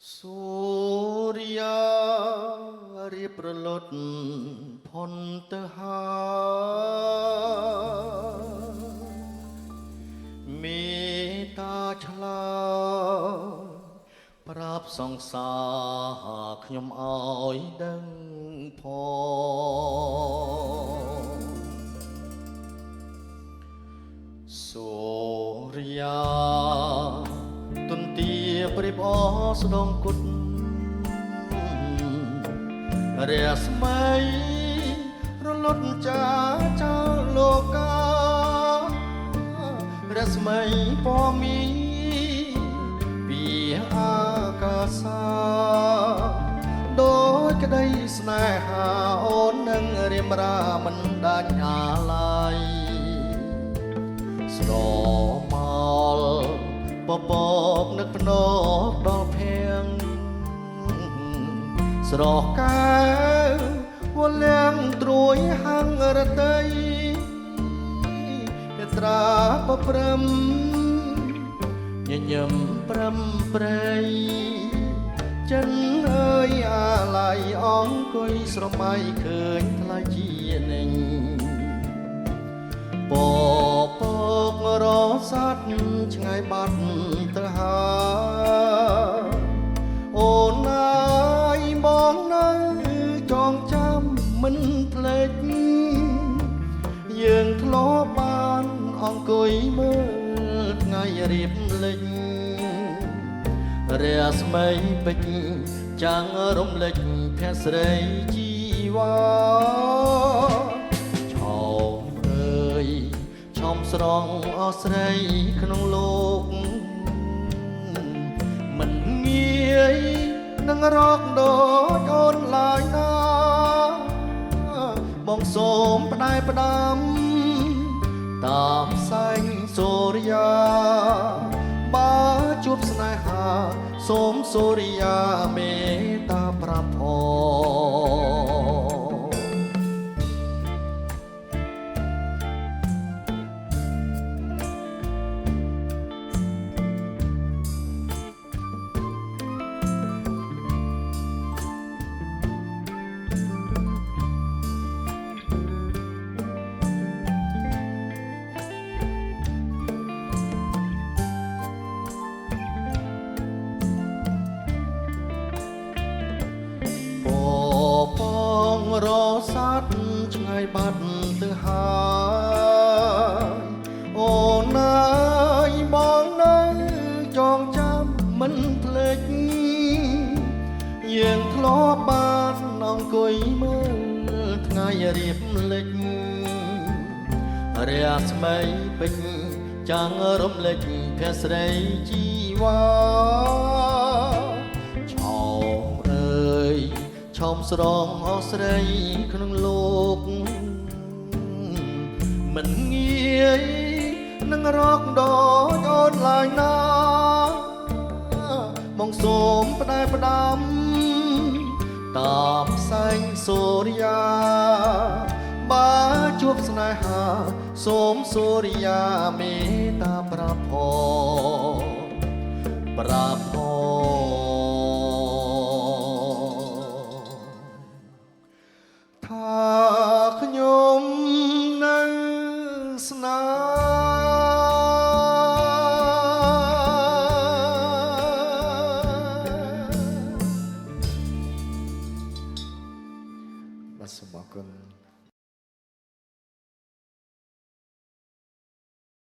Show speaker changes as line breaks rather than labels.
សូរិយារៀបរលត់ផុនទៅហើយមេត្តាឆ្លើយប្រាប់សង្សារខ្ញុំអោយដឹងផងសូរិយាទុនទាប្រៀបអស្ដងគុតរស្មីរលត់ចាចោលលោការស្មីពណ៌មីពីអាកាសាដោយក្តីស្នេហាអូននឹងរៀមរាមិនដាច់អាឡ័យស្រមោលពពកនឹកភ្នកដល់ភៀងស្រស់កែវវលៀងត្រួយហាំងរតីយត្រាបព្រំញញឹមព្រំព្រៃចិនអើយអាឡ័យអង្គុយស្រមៃឃើញថ្លៃជានិញពពករស័តឆ្ងាយបាត់ទៅហើយអូនណាយបងនៅចងចាំមិនភ្លេចយើងធ្លាប់បានអង្គុយមើលថ្ងៃរៀបលិចរស្មីពេជ្រចាំងរំលេចភក្ស្រីជីវ៉ាឆោមអើយឆោមស្រងអស្រីក្នុងលោកមិនងាយនឹងរកដូចអូនឡើយណាបងសូមផ្ដាយផ្ដាំតាមសែងសូរិយាបើជួបស្នេហាសូមសូរិយាមេត្តាប្រាប់រស័តឆ្ងាយបាត់ទៅហើយអូនណាយបងនៅចងចាំមិនភ្លេចយើងធ្លាប់បានអង្គុយមើលថ្ងៃរៀបលិចរស្មីពេជ្រចាំងរំលេចភក្ស្រីជីវ៉ាឆោមអើយឆោមស្រងអស្រីក្នុងលោកមិនងាយនឹងរកដូចអូនឡើយណាបងសូមផ្ដែផ្ដាំតាមផ្សែងសូរិយាបើជួបស្នេហាសូមសូរិយាមេត្តាប្រាប់ផងប្រាប់ផងថាខ្ញុំនៅស្នេហ៍បាទសូមអរគុណ